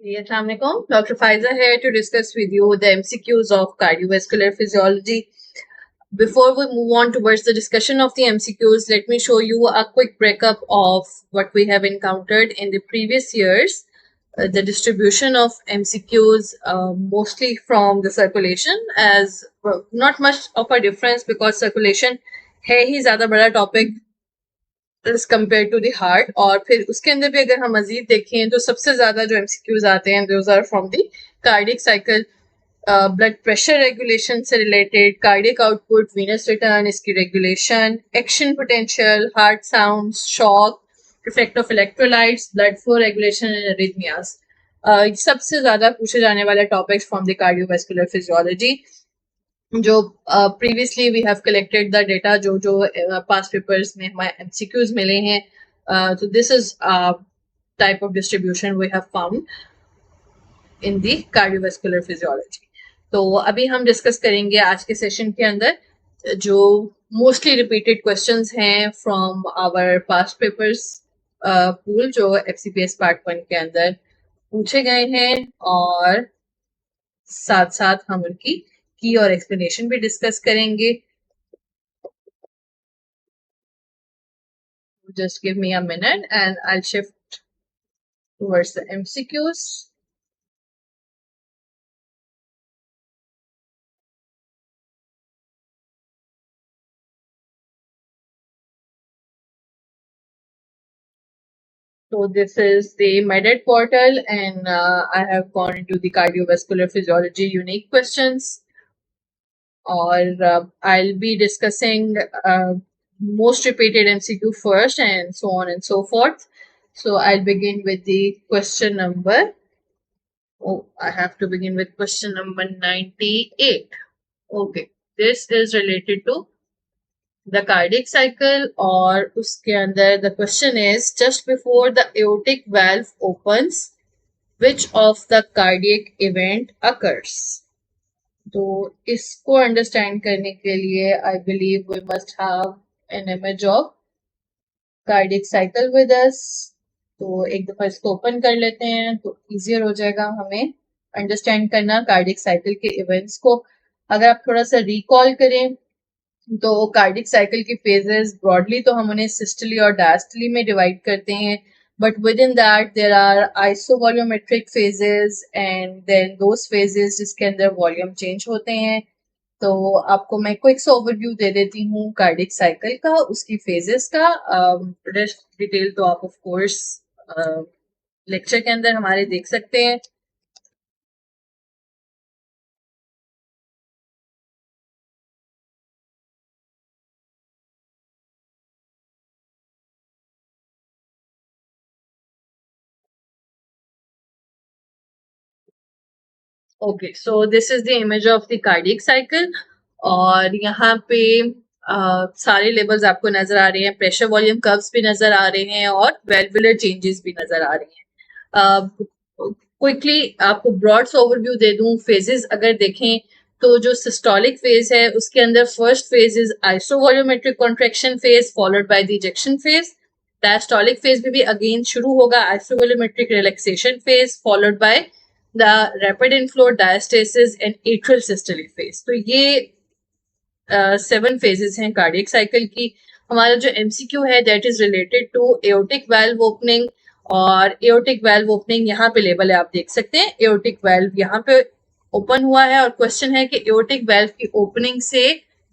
Assalamualaikum. Dr. Faiza here to discuss with you the MCQs of cardiovascular physiology. Before we move on towards the discussion of the MCQs, let me show you a quick breakup of what we have encountered in the previous years. The distribution of MCQs mostly from the circulation, as well, not much of a difference because circulation है ही ज़्यादा बड़ा topic as compare to the heart. और फिर उसके अंदर भी अगर हम मजीद देखें तो सबसे ज्यादा जो एमसीक्यूज आते हैं those are from the cardiac cycle, blood pressure regulation से related, cardiac output, venous return, इसकी regulation, action potential, heart sound, shock, effect of electrolytes, blood flow regulation and arrhythmias. सबसे ज्यादा पूछे जाने वाले topics from the cardiovascular physiology. जो previously we have collected the data, जो जो पास्ट पेपर्स में हमारे एमसीक्यूज मिले हैं, तो this is type of distribution we have found in the cardiovascular physiology. तो अभी हम डिस्कस करेंगे आज के सेशन के अंदर जो मोस्टली रिपीटेड क्वेश्चंस हैं from our past papers pool, जो एफसीपीएस पार्ट 1 के अंदर पूछे गए हैं, और साथ साथ हम उनकी की और एक्सप्लेनेशन भी डिस्कस करेंगे। Just give me a minute and I'll shift towards the MCQs. So this is the MedEd portal, and I have gone into the cardiovascular physiology unique questions, or I'll be discussing most repeated MCQ first and so on and so forth. So I'll begin with the question number. Oh, I have to begin with question number 98. Okay, this is related to the cardiac cycle, और उसके अंदर the question is, just before the aortic valve opens, which of the cardiac event occurs? तो इसको understand करने के लिए I believe we must have an image of cardiac cycle with us. तो एक दफा इसको ओपन कर लेते हैं तो इजियर हो जाएगा हमें अंडरस्टैंड करना कार्डियक साइकिल के इवेंट्स को। अगर आप थोड़ा सा रिकॉल करें तो कार्डियक साइकिल की फेजेस ब्रॉडली तो हम उन्हें सिस्टली और डायस्टली में डिवाइड करते हैं, but within that there are isovolumetric phases and then those phases जिसके अंदर वॉल्यूम चेंज होते हैं। तो आपको मैं क्विक सा ओवरव्यू दे देती हूँ कार्डियक साइकिल का, उसकी फेजेस का। रेस्ट डिटेल तो आप ऑफ कोर्स लेक्चर के अंदर हमारे देख सकते हैं। Okay, so this is the image of the cardiac cycle, और यहाँ पे सारे लेवल्स आपको नजर आ रहे हैं, प्रेशर वॉल्यूम कर्व्स भी नजर आ रहे हैं, और वेल्वुलर चेंजेस भी नजर आ रहे हैं। क्विकली आपको ब्रॉड ओवरव्यू दे दूं, फेजेस अगर देखें तो जो सिस्टोलिक फेज है उसके अंदर first phase is isovolumetric contraction phase followed by the ejection phase. Diastolic phase में भी अगेन शुरू होगा isovolumetric relaxation phase followed by the rapid inflow, diastasis and atrial systolic phase. तो ये 7 फेजेस हैं कार्डियक साइकिल की। हमारा जो एमसीक्यू है that is related to aortic valve opening, और एओर्टिक वाल्व ओपनिंग यहाँ पे लेबल है, आप देख सकते हैं एओर्टिक वाल्व यहाँ पे ओपन हुआ है, और क्वेश्चन है कि एओर्टिक वाल्व की ओपनिंग से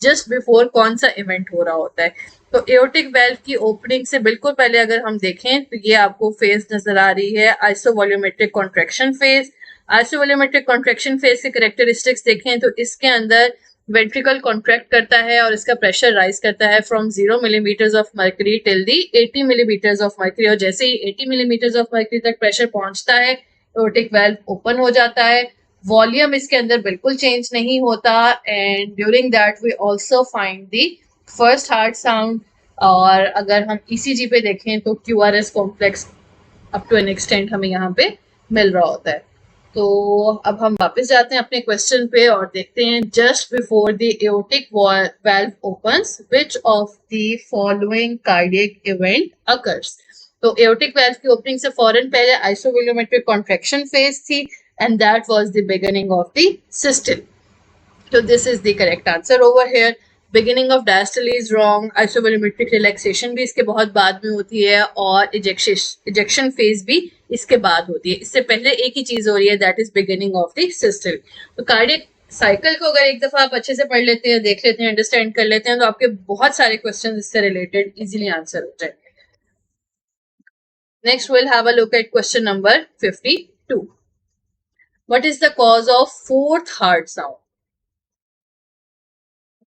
जस्ट बिफोर कौन सा इवेंट हो रहा होता है। तो एओर्टिक वाल्व की ओपनिंग से बिल्कुल पहले अगर हम देखें तो ये आपको फेज नजर आ रही है आइसोवॉल्यूमेट्रिक कॉन्ट्रैक्शन फेज। आइसोवॉल्यूमेट्रिक कॉन्ट्रैक्शन फेज के कैरेक्टरिस्टिक्स देखें तो इसके अंदर वेंट्रिकल कॉन्ट्रैक्ट करता है और इसका प्रेशर राइज करता है from 0 millimetres of mercury till the 80 millimetres of mercury, और जैसे ही 80 मिलीमीटर्स ऑफ मर्करी तक प्रेशर पहुंचता है एओर्टिक वाल्व ओपन हो जाता है। वॉल्यूम इसके अंदर बिल्कुल चेंज नहीं होता, and during that we also find the first heart sound. और अगर हम ईसीजी पे देखें तो QRS complex up to an extent हमें यहाँ पे मिल रहा होता है। तो अब हम वापस जाते हैं अपने क्वेश्चन पे और देखते हैं, just before the aortic valve opens which of the following cardiac event occurs. तो एओर्टिक वाल्व की ओपनिंग से फौरन पहले आइसोवोल्यूमेट्रिक कॉन्ट्रैक्शन फेज थी and that was the beginning of the सिस्टल. So this is the correct answer over here. Beginning of diastole is wrong. Isovolumetric relaxation भी इसके बहुत बाद में होती है और ejection phase भी इसके बाद होती है. इससे पहले एक ही चीज हो रही है, that is beginning of the systole. तो cardiac साइकिल को अगर एक दफा आप अच्छे से पढ़ लेते हैं, देख लेते हैं, अंडरस्टैंड कर लेते हैं, तो आपके बहुत सारे क्वेश्चन इससे रिलेटेड इजीली आंसर हो जाएंगे. Next we'll have a look at question number 52. What is the cause of fourth heart sound?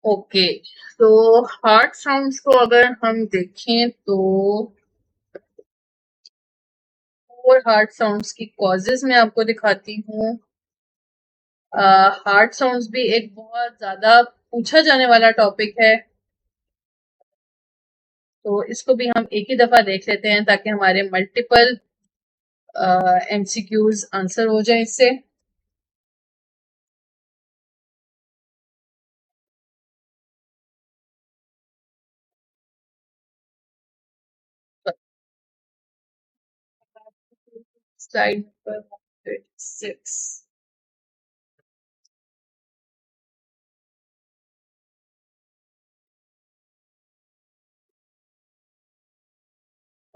Okay, तो हार्ट साउंड्स को अगर हम देखें तो फोर हार्ट साउंड्स की कॉजेज मैं आपको दिखाती हूँ. हार्ट साउंड्स भी एक बहुत ज्यादा पूछा जाने वाला टॉपिक है, तो इसको भी हम एक ही दफा देख लेते हैं ताकि हमारे मल्टीपल एमसीक्यूज आंसर हो जाए इससे. Slide number 36.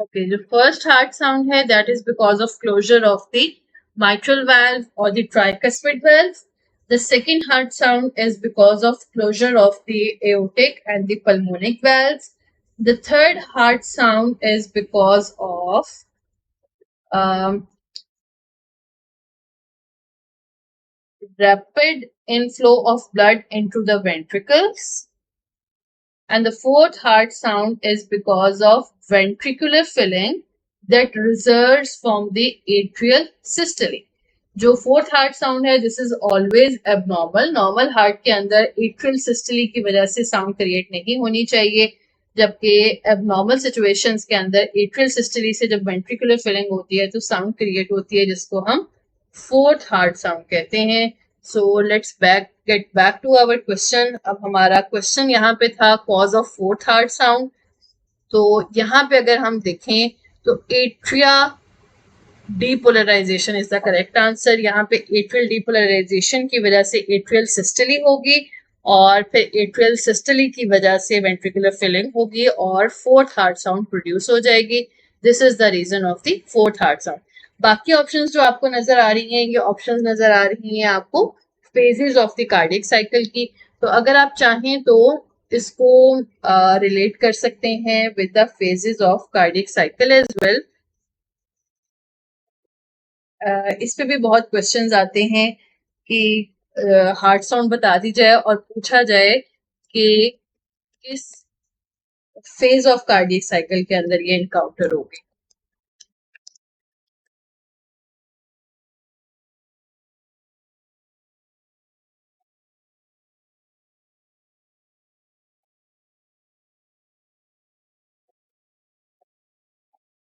Okay, the first heart sound है that is because of closure of the mitral valve or the tricuspid valve. The second heart sound is because of closure of the aortic and the pulmonic valves. The third heart sound is because of rapid inflow of blood into the ventricles. And the fourth heart sound is because of ventricular filling that results from the atrial systole. जो fourth heart sound है this is always abnormal. Normal heart के अंदर atrial systole की वजह से sound create नहीं होनी चाहिए, जबकि एबनॉर्मल सिचुएशंस के अंदर एट्रियल सिस्टली से जब वेंट्रिकुलर फिलिंग होती है तो साउंड क्रिएट होती है, जिसको हम फोर्थ हार्ट साउंड कहते हैं. So let's get back to our question. अब हमारा क्वेश्चन यहाँ पे था cause of fourth heart sound. तो यहाँ पे अगर हम देखें तो atria depolarization is the correct answer. यहाँ पे एट्रियल डीपोलराइजेशन की वजह से एट्रियल सिस्टली होगी और फिर एट्रियल सिस्टली की वजह से वेंट्रिकुलर फिलिंग होगी और फोर्थ हार्ट साउंड प्रोड्यूस हो जाएगी. This is the reason of the fourth heart sound. बाकी ऑप्शंस जो आपको नजर आ रही हैं, ये ऑप्शंस नजर आ रही हैं आपको phases of the cardiac cycle की. तो अगर आप चाहें तो इसको रिलेट कर सकते हैं with the phases of cardiac cycle as well. इस पे भी बहुत क्वेश्चंस आते हैं कि हार्ट साउंड बता दी जाए और पूछा जाए कि किस फेज ऑफ कार्डियक साइकिल के अंदर ये इनकाउंटर होगी.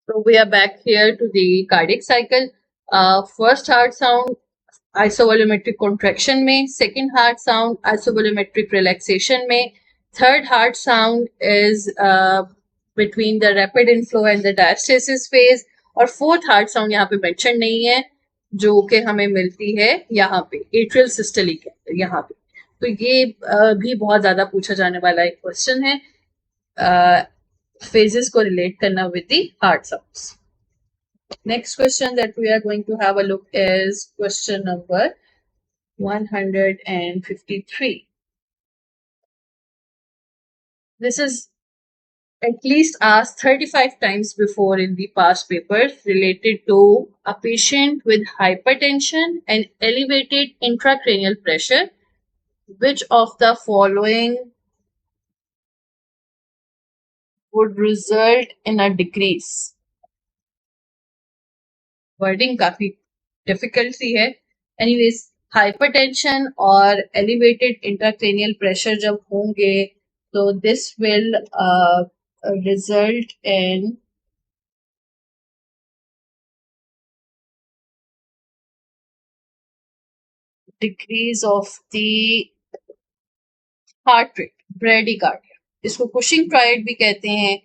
So we are back here to the cardiac cycle. First heart sound isovolumetric contraction में, second heart sound isovolumetric relaxation में, third heart sound is between the rapid inflow and the diastasis phase, और fourth heart sound यहाँ पे mention नहीं है जो कि हमें मिलती है यहाँ पे atrial systole के अंदर यहाँ पे. तो ये भी बहुत ज्यादा पूछा जाने वाला एक क्वेश्चन है, phases को relate करना with the heart sounds. Next question that we are going to have a look is question number 153. This is at least asked 35 times before in the past papers related to a patient with hypertension and elevated intracranial pressure. Which of the following would result in a decrease? Wording काफी difficult सी है. Anyways, hypertension और elevated intracranial pressure जब होंगे तो this will result in decrease of the heart rate, bradycardia. इसको Cushing triad भी कहते हैं.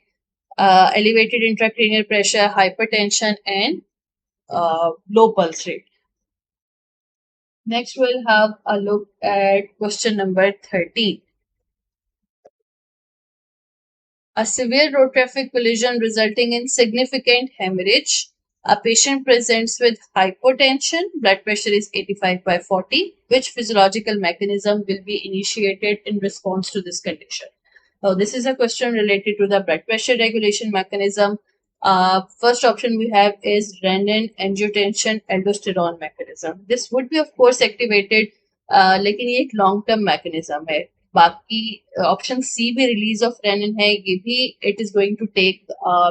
elevated intracranial pressure, hypertension, and low pulse rate. Next, we'll have a look at question number 13. A severe road traffic collision resulting in significant hemorrhage. A patient presents with hypotension, blood pressure is 85/40. Which physiological mechanism will be initiated in response to this condition? Now, this is a question related to the blood pressure regulation mechanism. First option we have is renin, angiotensin, aldosterone mechanism. This would be of course activated, लेकिन ये एक long term mechanism है. बाकी option C भी release of rennin है, ये भी it is going to take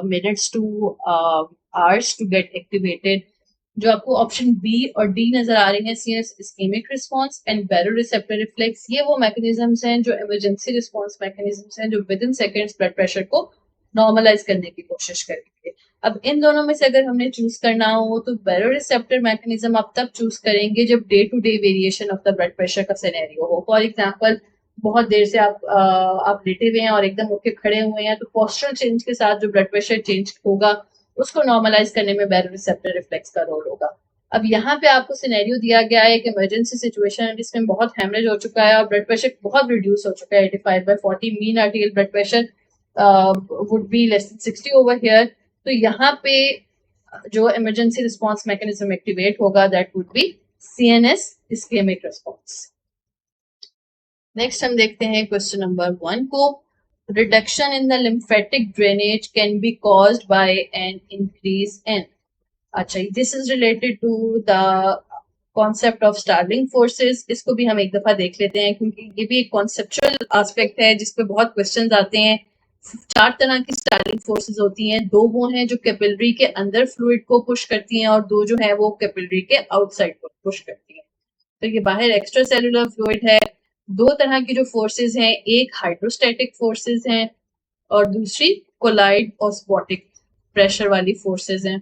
minutes to hours to get activated. जो आपको ऑप्शन बी और डी नजर आ रहे हैं, सीएस ischaemic response and baroreceptor reflex, ये वो मैकेनिज्म्स हैं जो इमरजेंसी रिस्पांस मैकेनिज्म्स हैं जो with in seconds blood pressure को नॉर्मलाइज करने की कोशिश करेंगे. अब इन दोनों में से अगर हमने चूज करना हो तो बैरोरिसेप्टर मैकेनिज्म आप तब चूज करेंगे जब day to day variation of the blood pressure का सिनेरियो हो. फॉर एग्जांपल, बहुत देर से आप लेटे हुए हैं और एकदम उठ के खड़े हुए हैं, तो पोस्चरल चेंज के साथ जो ब्लड प्रेशर चेंज होगा उसको नॉर्मलाइज करने में बैरोरिसेप्टर रिफ्लेक्स का रोल होगा. अब यहाँ पे आपको सिनेरियो दिया गया है एक इमरजेंसी सिचुएशन है जिसमें बहुत हेमरेज हो चुका है और ब्लड प्रेशर बहुत रिड्यूस हो चुका है, 85/40. Mean arterial blood pressure would be less than 60 over here. तो यहाँ पे जो इमरजेंसी रिस्पांस मैकेनिज्म एक्टिवेट होगा that would be CNS ischaemic response. Next हम देखते हैं क्वेश्चन नंबर 1 को. Reduction in the lymphatic drainage can be caused by an increase in. अच्छा, this is related to the concept of Starling forces. इसको भी हम एक दफा देख लेते हैं क्योंकि ये भी एक conceptual aspect है जिस पे बहुत questions आते हैं. 4 तरह की Starling forces होती हैं. 2 वो हैं जो कैपिलरी के अंदर फ्लूइड को पुश करती हैं और 2 जो है वो कैपिलरी के आउटसाइड को पुश करती हैं. तो ये बाहर एक्स्ट्रा सेलुलर फ्लूइड है. 2 तरह की जो फोर्सेस हैं, एक हाइड्रोस्टैटिक फोर्सेस हैं और दूसरी कोलाइड ऑस्मोटिक प्रेशर वाली फोर्सेस हैं.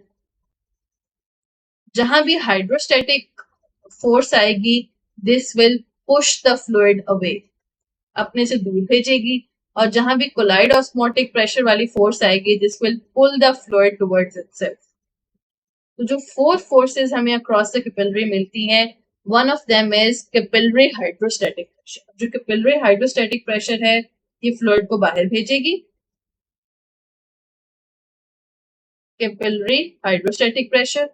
जहां भी हाइड्रोस्टैटिक फोर्स आएगी, this will push the fluid away, अपने से दूर भेजेगी. और जहां भी कोलाइड ऑस्मोटिक प्रेशर वाली फोर्स आएगी, this will pull the fluid towards itself. तो जो 4 फोर्सेस हमें अक्रॉस द कैपिलरी मिलती हैं, one of them is capillary hydrostatic pressure. जो capillary hydrostatic pressure है, ये फ्लूइड को बाहर भेजेगी. capillary hydrostatic pressure.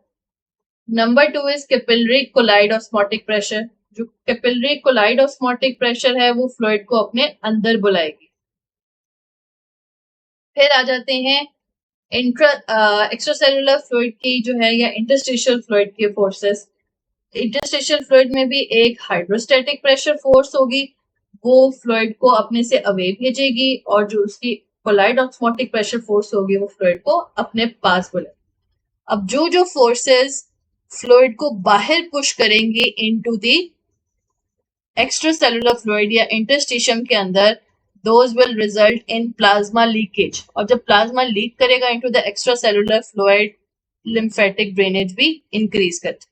Number 2 is capillary collide osmotic pressure. जो capillary collide osmotic pressure है वो फ्लूइड को अपने अंदर बुलाएगी. फिर आ जाते हैं एक्स्ट्रासेलुलर फ्लूइड की जो है या इंटरस्टिशियल फ्लूइड की फोर्सेस. इंटरस्टिशियल फ्लूइड में भी एक हाइड्रोस्टैटिक प्रेशर फोर्स होगी, वो फ्लूइड को अपने से अवे भेजेगी और जो उसकी कोलाइड ऑस्मोटिक प्रेशर फोर्स होगी वो फ्लूइड को अपने पास बुलाएगी. अब जो फोर्सेस फ्लूइड को बाहर पुश करेंगी इनटू द एक्स्ट्रासेलुलर फ्लूइड या इंटरस्टिशियम के अंदर, those will result in plasma leakage. और जब प्लाज्मा लीक करेगा into the extracellular fluid, lymphatic drainage भी इंक्रीज करती है.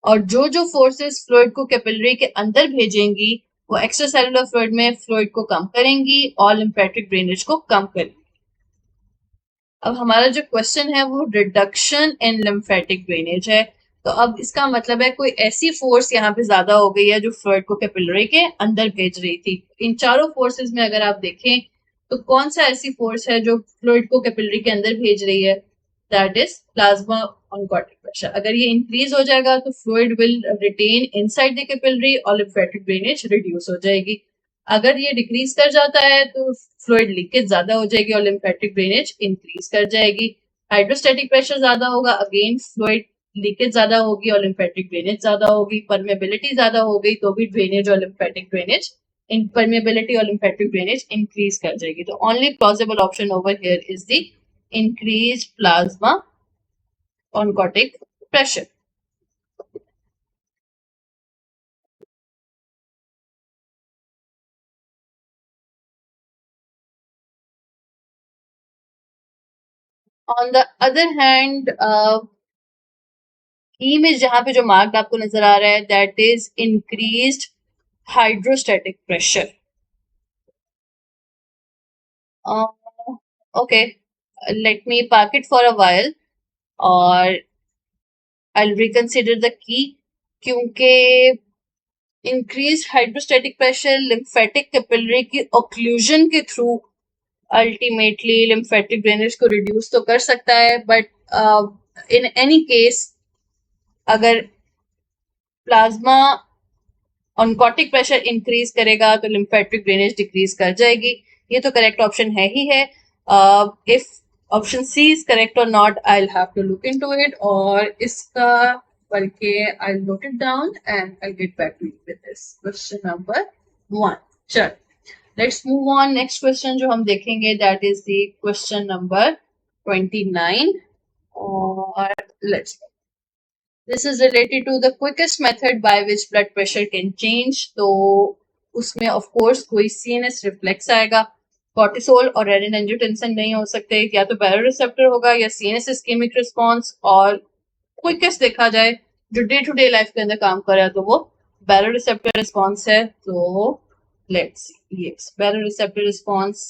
और जो फोर्सेस फ्लूइड को कैपिलरी के अंदर भेजेंगी वो एक्स्ट्रासेलुलर फ्लूइड में फ्लूइड को कम करेंगी और लिम्फेटिक ड्रेनेज को कम करेंगी. अब हमारा जो क्वेश्चन है वो रिडक्शन इन लिम्फेटिक ड्रेनेज है. तो अब इसका मतलब है कोई ऐसी फोर्स यहाँ पे ज्यादा हो गई है जो फ्लूइड को कैपिलरी के अंदर भेज रही थी. इन चारों फोर्सेस में अगर आप देखें तो कौन सा ऐसी फोर्स है जो फ्लूइड को कैपिलरी के अंदर भेज रही है, that is plasma oncotic pressure. अगर ये इंक्रीज हो जाएगा तो fluid will retain inside the capillary और लिम्फेटिक ड्रेनेज रिड्यूस हो जाएगी. अगर ये डिक्रीज कर जाता है तो फ्लूइड लीकेज ज्यादा हो जाएगी और लिम्फेटिक ड्रेनेज इंक्रीज कर जाएगी. हाइड्रोस्टैटिक प्रेशर ज्यादा होगा, अगेन फ्लूइड लीकेज ज्यादा होगी और लिम्फेटिक ड्रेनेज ज्यादा होगी. परमेबिलिटी ज्यादा हो गई तो भी ड्रेनेज और लिम्फेटिक ड्रेनेज परमेबिलिटी और लिम्फेटिक ड्रेनेज इंक्रीज कर जाएगी. तो only plausible option over here is the increase plasma oncotic pressure. On the other hand, ई में जहां पे जो मार्क आपको नजर आ रहा है that is increased hydrostatic pressure. Okay, let me park it for a while or I'll reconsider the key क्योंकि increased hydrostatic pressure lymphatic capillary की occlusion के through ultimately lymphatic drainage को reduce तो कर सकता है but in any case अगर plasma oncotic pressure increase करेगा तो लिम्फेटिक ड्रेनेज डिक्रीज कर जाएगी. ये तो करेक्ट ऑप्शन है ही है. If option C is correct or not I have to look into it और इसका बल्कि I note it down and I get back to you with this question number 1. चल let's move on. Next question जो हम देखेंगे that is the question number 29 और let's This is related to the quickest method by which blood pressure can change. तो उसमें of course कोई CNS reflex आएगा. Cortisol और renin angiotensin नहीं हो सकते. या तो baroreceptor होगा या CNS ischemic response और quickest देखा जाए जो day to day life के अंदर काम कर रहा है तो वो baroreceptor response है. तो let's see. Yes, baroreceptor response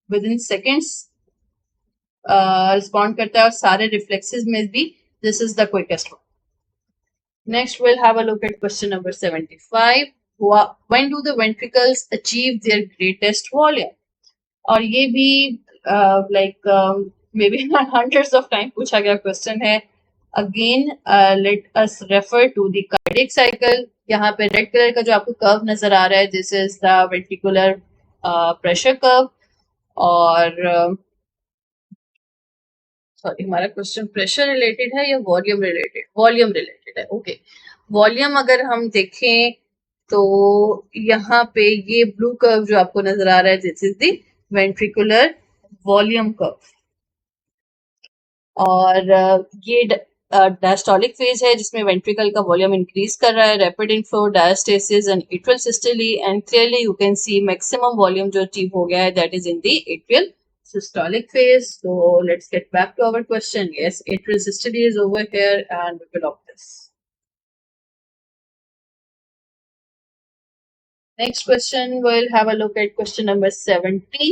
within seconds respond करता है और सारे reflexes में भी this is the quickest one. Next, we'll have a look at question number 75. When do the ventricles achieve their greatest volume? और ये भी maybe hundreds of times पूछा गया question है. Again, let us refer to the cardiac cycle. यहाँ पे red color का जो आपको curve नजर आ रहा है, this is the ventricular pressure curve. और सॉरी हमारा क्वेश्चन प्रेशर रिलेटेड है या वॉल्यूम रिलेटेड? वॉल्यूम रिलेटेड है. ओके, वॉल्यूम अगर हम देखें तो यहाँ पे ये ब्लू कर्व जो आपको नजर आ रहा है this is the ventricular volume curve और ये डायस्टोलिक फेज है जिसमें वेंट्रिकल का वॉल्यूम इंक्रीज कर रहा है. Rapid inflow, diastasis and atrial systole and clearly you can see maximum volume जो अचीव हो गया है that is in the atrial systolic phase. So let's get back to our question. Yes, atrial systole is over here and we will opt this. Next question, we'll have a look at question number 70.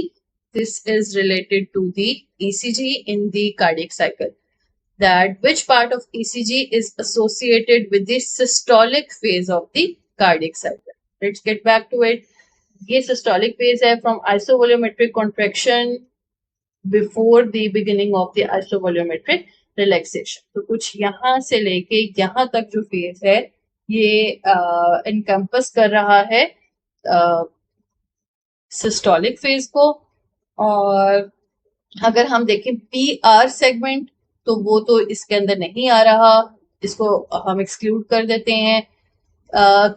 This is related to the ECG in the cardiac cycle. That which part of ECG is associated with the systolic phase of the cardiac cycle? Let's get back to it. ये systolic phase है from isovolumetric contraction before the beginning of the isovolumetric relaxation. तो कुछ यहाँ से लेके यहाँ तक जो फेज है ये encompass कर रहा है systolic फेज को. और अगर हम देखें PR सेगमेंट तो वो तो इसके अंदर नहीं आ रहा, इसको हम एक्सक्लूड कर देते हैं.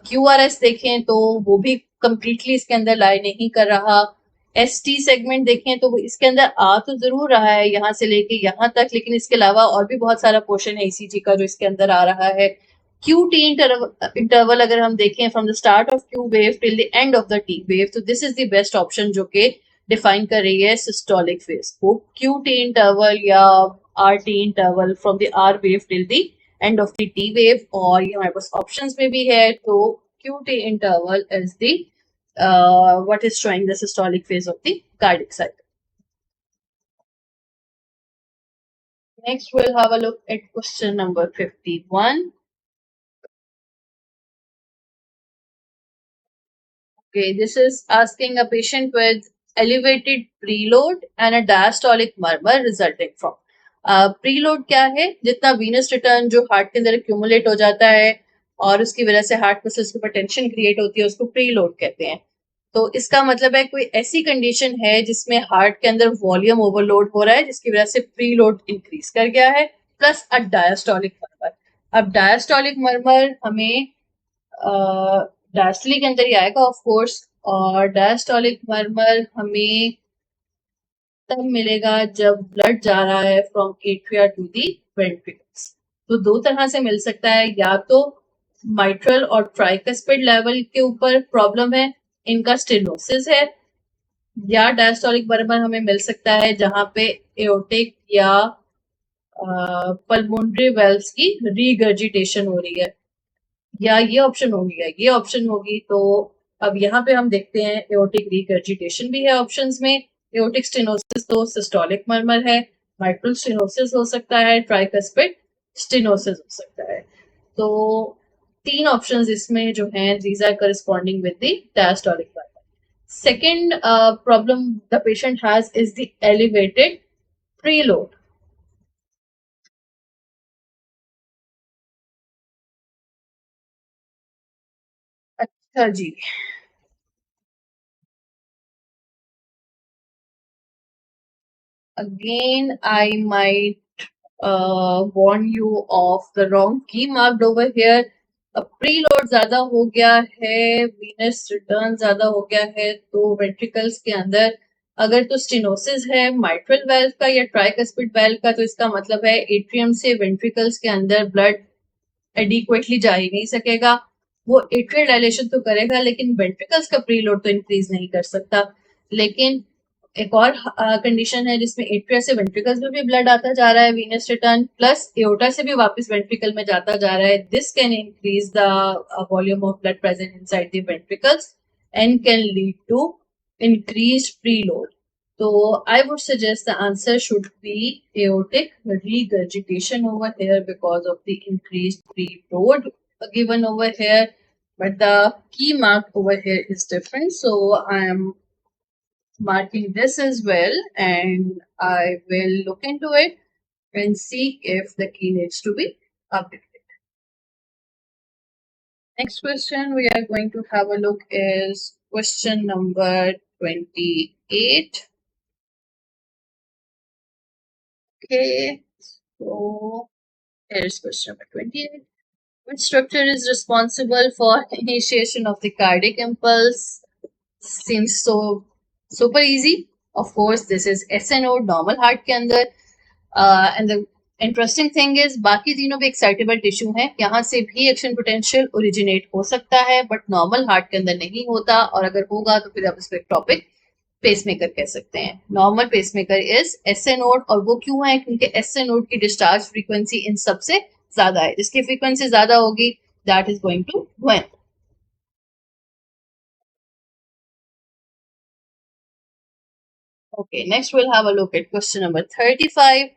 QRS देखें तो वो भी कंप्लीटली इसके अंदर लाई नहीं कर रहा. ST सेगमेंट देखें तो वो इसके अंदर आ तो जरूर रहा है यहाँ से लेके यहाँ तक, लेकिन इसके अलावा और भी बहुत सारा पोर्शन है ECG का जो इसके अंदर आ रहा है. QT इंटरवल अगर हम देखें from the start of Q wave till the end of the T wave, तो this is the best option जो कि डिफाइन कर रही है सिस्टोलिक फेज को. QT इंटरवल या RT interval from the R wave till the end of the T wave. और ये हमारे पास ऑप्शंस में भी है. तो QT interval is the what is showing the systolic phase of the cardiac cycle. Next, we'll have a look at question number 51. Okay, this is asking a patient with elevated preload and a diastolic murmur resulting from. Preload क्या है? जितना venous return जो heart के अंदर accumulate हो जाता है और उसकी वजह से हार्ट मसल्स के ऊपर टेंशन क्रिएट होती है उसको प्रीलोड कहते हैं. तो इसका मतलब है कोई ऐसी कंडीशन है जिसमें हार्ट के अंदर वॉल्यूम ओवरलोड हो रहा है जिसकी वजह से प्रीलोड इंक्रीज कर गया है प्लस अ डायस्टोलिक मर्मर. अब डायस्टोलिक मर्मर हमें डायस्टोली के अंदर ही आएगा ऑफ कोर्स, और डायस्टोलिक मर्मर हमें तब मिलेगा जब ब्लड जा रहा है from atria to the ventricles. तो दो तरह से मिल सकता है, या तो माइट्रल और ट्राइकस्पिड लेवल के ऊपर प्रॉब्लम है, इनका स्टेनोसिस है, या डायस्टोलिक मर्मर हमें मिल सकता है जहां पे एओर्टिक या पल्मोनरी वेल्व्स की रीगर्जिटेशन हो रही है, या ये ऑप्शन होगी या ये ऑप्शन होगी. तो अब यहाँ पे हम देखते हैं एओर्टिक रीगर्जिटेशन भी है ऑप्शंस में एओर्टिक स्टेनोसिस तो सिस्टोलिक मर्मर है, माइट्रल स्टेनोसिस हो सकता है, ट्राइकस्पिड स्टेनोसिस हो सकता है। तो 3 ऑप्शंस इसमें जो हैं these are corresponding with the diastolic murmur. Second problem the patient has is the elevated preload. अच्छा जी, again I might warn you of the wrong key marked over here. अब preload ज्यादा हो गया है, वीनस रिटर्न ज्यादा हो गया है, तो वेंट्रिकल्स के अंदर अगर तो स्टेनोसिस है माइट्रल वेल्व का या ट्राइकस्पिड वेल्व का, तो इसका मतलब है एट्रियम से वेंट्रिकल्स के अंदर ब्लड एडिक्वेटली जा ही नहीं सकेगा। वो एट्रियल डायलेशन तो करेगा लेकिन वेंट्रिकल्स का प्रीलोड तो इंक्रीज नहीं कर सकता। लेकिन एक और कंडीशन है जिसमें एट्रिया से वेंट्रिकल्स में भी ब्लड आता जा रहा है, वीनस रिटर्न प्लस एओर्टा से भी वापस वेंट्रिकल में जाता जा रहा है। This can increase the volume of blood present inside the ventricles and can lead to increased preload. So I would suggest the answer should be aortic regurgitation over here because of the increased preload given over here. But the key mark over here is different. So I am marking this as well and I will look into it and see if the key needs to be updated. Next question we are going to have a look is question number 28. Okay, so here's question number 28. Which structure is responsible for initiation of the cardiac impulse? Seems so super easy. Of course, this is SNO, normal heart के अंदर. And the interesting thing is बाकी तीनों भी excitable tissue हैं, यहाँ से भी action potential originate हो सकता है बट नॉर्मल हार्ट के अंदर नहीं होता, और अगर होगा तो फिर आप इसको एक टॉपिक पेसमेकर कह सकते हैं। Normal pacemaker is SA node, और वो क्यों है? क्योंकि एसए नोड की डिस्चार्ज फ्रीक्वेंसी इन सबसे ज्यादा है, जिसकी फ्रीक्वेंसी ज्यादा होगी that is going to win. Okay, next we'll have a look at question number 35.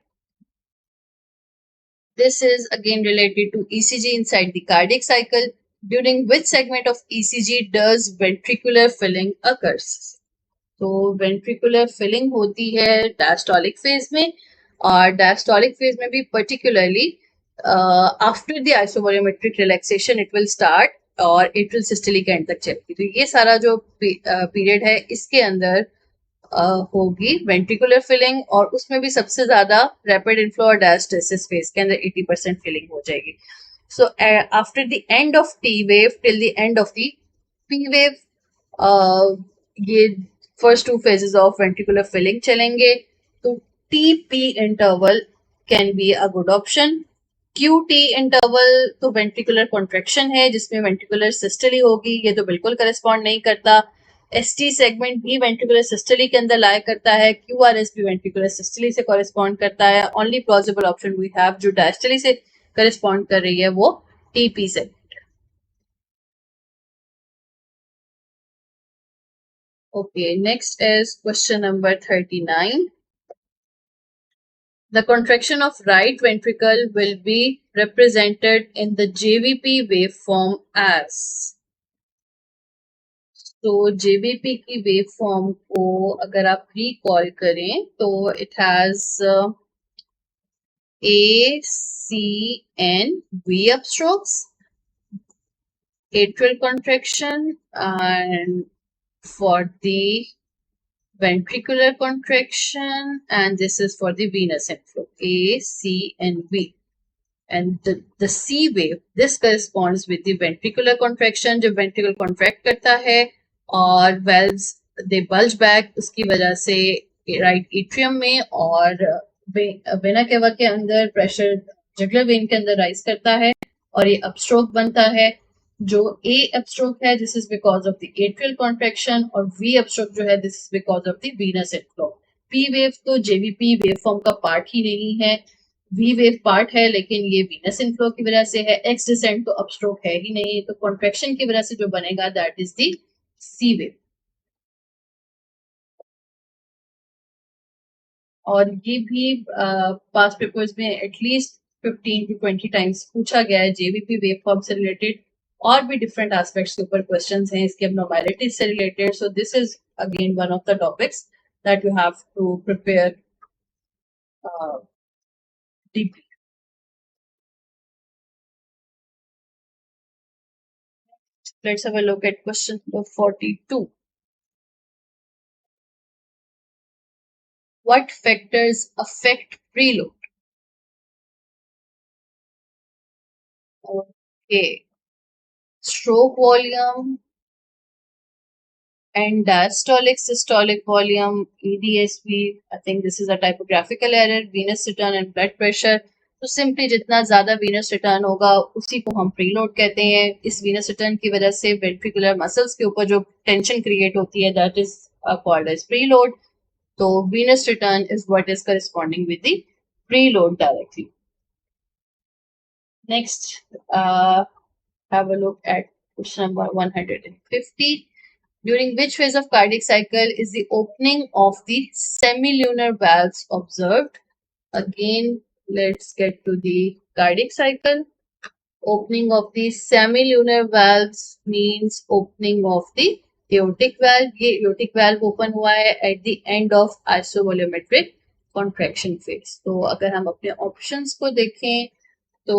This is again related to ECG inside the cardiac cycle. During which segment of ECG does ventricular filling occurs? तो ventricular filling होती है diastolic phase में, और diastolic phase में भी particularly after the isovolumetric relaxation it will start और atrial systole के end तक चलेगी। तो ये सारा जो पीरियड है इसके अंदर होगी वेंट्रिकुलर फिलिंग, और उसमें भी सबसे ज्यादा रैपिड इनफ्लो और डायस्टेसिस फेज के अंदर 80% फिलिंग हो जाएगी। So after the end of T wave till the end of the P wave, ये first 2 phases of ventricular filling चलेंगे। तो TP interval can be a good option. QT interval तो ventricular contraction है जिसमें ventricular systole होगी, ये तो बिल्कुल correspond नहीं करता। ST segment भी ventricular systole के अंदर लाया करता है, QRS भी ventricular systole से correspond करता है। Only plausible option we have जो diastole से correspond कर रही है वो TP segment। Okay, next is question number 39. The contraction of right ventricle will be represented in the JVP waveform as. तो JVP की waveform को अगर आप recall करें तो it has A, C, and V upstrokes, atrial contraction, and for the ventricular contraction, and this is for the venous inflow, A, C, and V. And the C wave, this corresponds with the ventricular contraction, जब ventricle contract करता है और valves they bulge back, उसकी वजह से right atrium में और vena cava के अंदर pressure jugular vein के अंदर rise करता है और ये upstroke बनता है। जो A upstroke है this is because of the atrial contraction, और V upstroke जो है this is because of the venous inflow. P wave तो JVP waveform का part ही नहीं है, V वेव पार्ट है, लेकिन ये वीनस इनफ्लो की वजह से है। एक्स डिसेंट तो अपस्ट्रोक है ही नहीं, तो कॉन्ट्रैक्शन की वजह से जो बनेगा that is the C wave. और ये भी पास्ट पेपर्स में एटलीस्ट 15 to 20 टाइम्स पूछा गया है जेवीपी वेव फॉर्म से रिलेटेड, और भी डिफरेंट एस्पेक्ट्स के ऊपर क्वेश्चंस हैं इसके abnormalities से related. So this is again one of the topics that you have to prepare deeply. Let's have a look at question number 42. What factors affect preload? Okay. Stroke volume and diastolic systolic volume, EDSV. I think this is a typographical error. Venous return and blood pressure. तो simply जितना ज्यादा venous return होगा उसी को हम preload कहते हैं. इस वीनस रिटर्न की वजह से वेंट्रिकुलर मसल्स के ऊपर जो टेंशन क्रिएट होती है that is called as preload. तो venous return is what is corresponding with the preload directly. Next, have a look at question number 150. During which phase of cardiac cycle is the opening of the semilunar valves observed? Again, let's get to the cardiac cycle. Opening of the semilunar valves means opening of the aortic valve. ये aortic valve open हुआ है at the end of isovolumetric contraction phase. तो अगर हम अपने options को देखें तो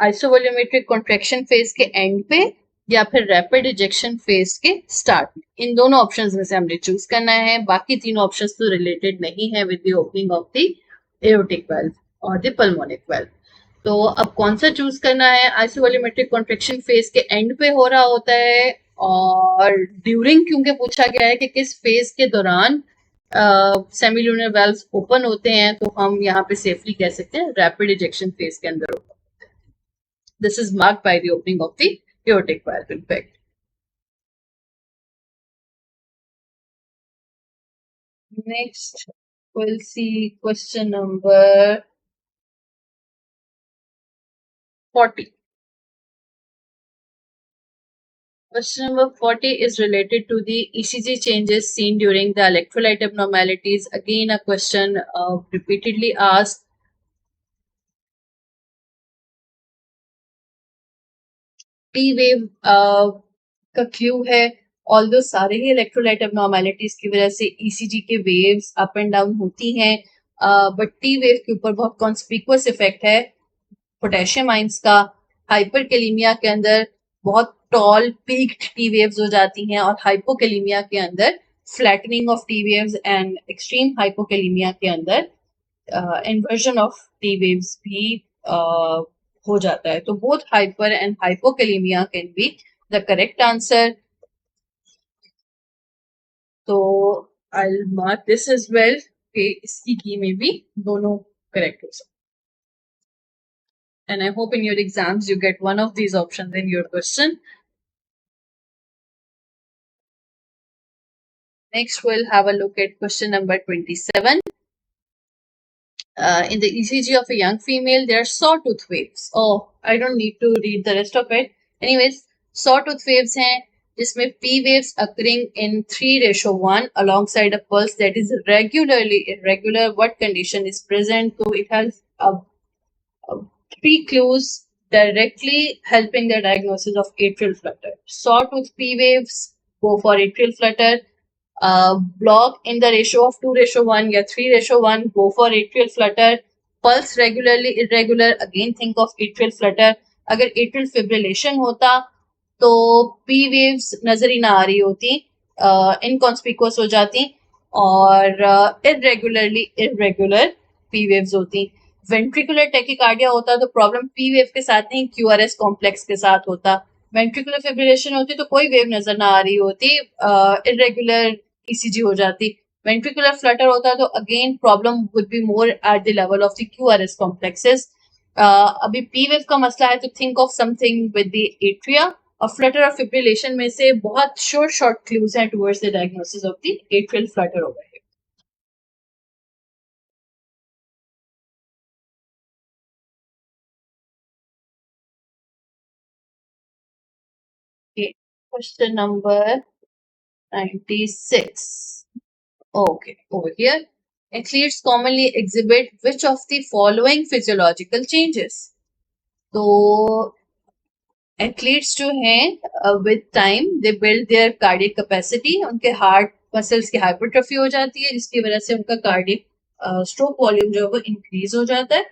आइसोवोल्यूमेट्रिक कॉन्ट्रैक्शन फेज के एंड पे या फिर रैपिड इजेक्शन फेज के स्टार्ट में, इन दोनों ऑप्शंस में से हमने चूज करना है. बाकी तीनों ऑप्शंस तो रिलेटेड नहीं है with the opening of the aortic valve और द पल्मोनिक वाल्व. तो अब कौन सा चूज करना है? आइसोवोल्यूमेट्रिक कॉन्ट्रैक्शन फेज के एंड पे हो रहा होता है, और ड्यूरिंग क्योंकि पूछा गया है कि किस फेज के दौरान सेमिलुनर वाल्व्स ओपन होते हैं, तो हम यहाँ पे सेफली कह सकते हैं रैपिड इजेक्शन फेज के अंदर होता है. This is marked by the opening of the aortic valve, in fact. Next, we'll see question number 40. Question number 40 is related to the ECG changes seen during the electrolyte abnormalities. Again, a question repeatedly asked. T wave का clue है. Although सारे ही electrolyte abnormalities की वजह से ECG के waves up and down होती हैं, but T wave के ऊपर बहुत कॉन्स्पिकुअस इफेक्ट है पोटेशियम आइंस का. हाइपरकेलीमिया के अंदर बहुत टॉल पीक्ड टी वेव्स हो जाती हैं, और हाइपोकेलीमिया के अंदर flattening of T waves, and extreme hypokalemia के अंदर इन्वर्जन ऑफ टी वेव्स भी हो जाता है. तो both hyper and hypokalemia can be the correct answer. तो I mark this as well कि इसकी की में भी दोनों करेक्ट हो सकते. And I hope in your exams you get one of these options in your question. Next, we'll have a look at question number 27. In the ECG of a young female, there are sawtooth waves. Oh, I don't need to read the rest of it. Anyways, sawtooth waves हैं जिसमें P waves occurring in 3:1 alongside a pulse that is regularly irregular. What condition is present? So it has three clues directly helping the diagnosis of atrial flutter. Sawtooth P waves, go for atrial flutter. Block in the ratio of 2:1 या 3:1, go for atrial flutter. Pulse regularly irregular, again think of atrial flutter. अगर atrial fibrillation होता तो P waves नजर ही ना आ रही होती, inconspicuous हो जाती, और irregularly irregular P waves होती. वेंट्रिकुलर टेकिकार्डिया होता तो प्रॉब्लम P वेव के साथ नहीं QRS कॉम्प्लेक्स के साथ होता. वेंट्रिकुलर फिब्रिलेशन होती तो कोई वेव नजर ना आ रही होती, इरेगुलर ECG हो जाती. वेंट्रिकुलर फ्लटर होता तो again problem would be more at the level of the QRS complexes. अभी P वेव का मसला है तो think of something with the atria. और फ्लटर और फिब्रिलेशन में से बहुत शॉर्ट क्लूज हैं towards the diagnosis of the atrial Flutter over here. Okay. Question number 96. Okay, over here. Athletes commonly exhibit which of the following physiological changes? तो athletes जो हैं with time they build their cardiac capacity, उनके heart muscles की hypertrophy हो जाती है जिसकी वजह से उनका कार्डियक स्ट्रोक वॉल्यूम जो है वो इंक्रीज हो जाता है.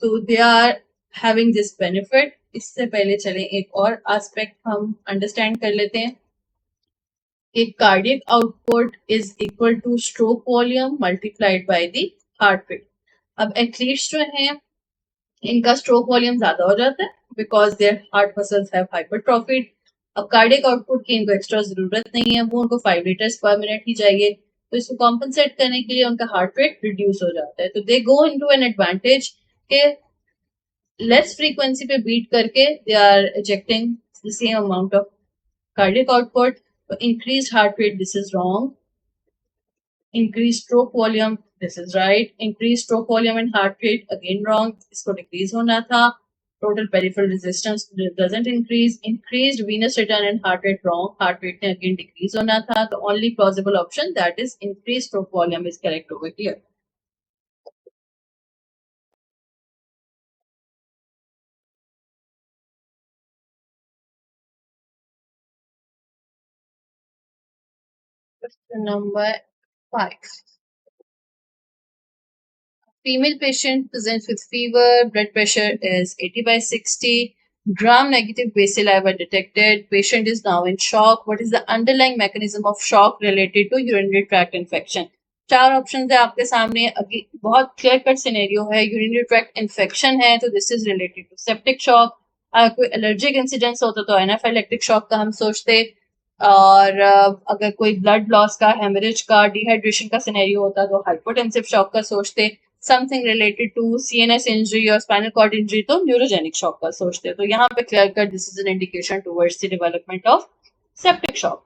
तो they are having this benefit. इससे पहले चले एक और एस्पेक्ट हम अंडरस्टैंड कर लेते हैं कि cardiac output is equal to stroke volume multiplied by the heart rate. अब एथलीट्स जो हैं इनका स्ट्रोक वॉल्यूम ज्यादा हो जाता है because their heart muscles have hypertrophied. अब कार्डियक आउटपुट की इनको एक्स्ट्रा जरूरत नहीं है, वो उनको 5 लीटर्स पर मिनट ही चाहिए. तो इसको कॉम्पनसेट करने के लिए उनका हार्ट रेट रिड्यूस हो जाता है. तो they go into an advantage के लेस फ्रीक्वेंसी पे बीट करके they are ejecting the same amount of cardiac output. Increase heart rate, this is wrong. Increase stroke volume, this is right. Increase stroke volume and heart rate, again wrong. इसको decrease होना था. Total peripheral resistance doesn't increase. Increased venous return and heart rate, wrong. Heart rate ने again decrease होना था. The only plausible option, that is increased stroke volume, is correct over here. Question number 5. Female patient presents with fever, blood pressure is 80/60, gram-negative bacilli were detected, patient is now in shock. What is the underlying mechanism of shock related to urinary tract infection? 4 option है आपके सामने. अभी बहुत clear cut scenario है. Urinary tract infection है तो this is related to septic shock. अगर कोई एलर्जिक इंसिडेंस होता तो एनाफाइलेक्टिक शॉक का हम सोचते. और अगर कोई ब्लड लॉस का, हेमरेज का, डिहाइड्रेशन का सिनेरियो होता तो हाइपोटेंसिव शॉक का सोचते. Something related to CNS injury और स्पाइनल कॉर्ड इंजरी तो न्यूरोजेनिक शॉक का सोचते. तो यहाँ पे clear cut this is an indication towards the development of septic shock.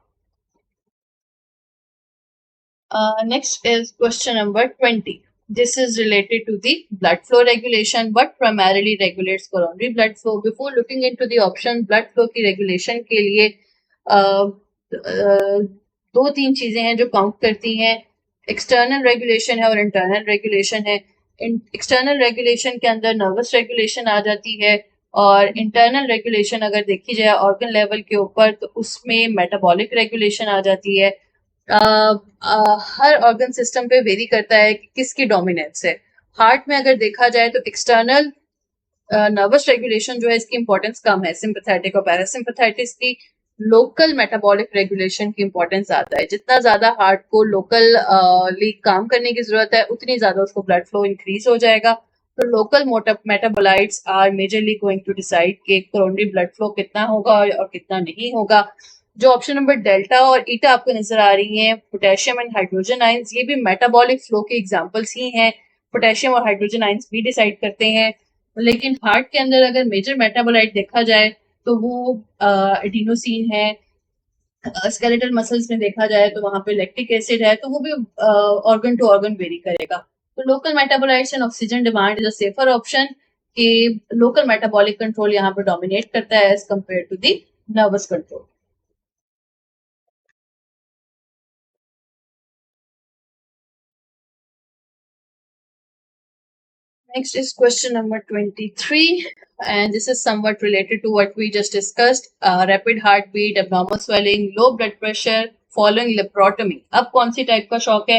Next is question number 20. This is related to the blood flow regulation, but primarily regulates coronary blood flow. Before looking into the option, blood flow की regulation के लिए दो तीन चीजें हैं जो count करती हैं. एक्सटर्नल रेगुलेशन है और इंटरनल रेगुलेशन है. एक्सटर्नल रेगुलेशन के अंदर नर्वस रेगुलेशन आ जाती है और इंटरनल रेगुलेशन अगर देखी जाए ऑर्गन लेवल के ऊपर तो उसमें मेटाबॉलिक रेगुलेशन आ जाती है. हर ऑर्गन सिस्टम पे वेरी करता है कि किसकी डोमिनेंस है. हार्ट में अगर देखा जाए तो एक्सटर्नल नर्वस रेगुलेशन जो है इसकी इंपॉर्टेंस कम है सिंपैथेटिक और पैरासिम्पैथेटिक की. लोकल मेटाबॉलिक रेगुलेशन की इंपॉर्टेंस आता है. जितना ज्यादा हार्ट को लोकल काम करने की जरूरत है उतनी ज्यादा उसको ब्लड फ्लो इंक्रीज हो जाएगा. तो local metabolites are majorly going to decide कि कोरोनरी ब्लड फ्लो कितना होगा और कितना नहीं होगा. जो ऑप्शन नंबर डेल्टा और ईटा आपको नजर आ रही हैं, पोटेशियम एंड हाइड्रोजन आयंस, ये भी मेटाबॉलिक फ्लो के एग्जांपल्स ही हैं. पोटेशियम और हाइड्रोजन आयंस भी डिसाइड करते हैं. लेकिन हार्ट के अंदर अगर मेजर मेटाबोलाइट देखा जाए तो वो एडिनोसिन है. स्केलेटल मसल्स में देखा जाए तो वहां पे लैक्टिक एसिड है. तो वो भी ऑर्गन टू ऑर्गन वेरी करेगा. तो local metabolites and oxygen demand is a safer option कि लोकल मेटाबॉलिक कंट्रोल यहाँ पे डोमिनेट करता है as compare to the nervous control. Next is question number 23, and this is somewhat related to what we just discussed. Rapid heartbeat, abnormal swelling, low blood pressure following laparotomy. अब कौन सी type का shock है?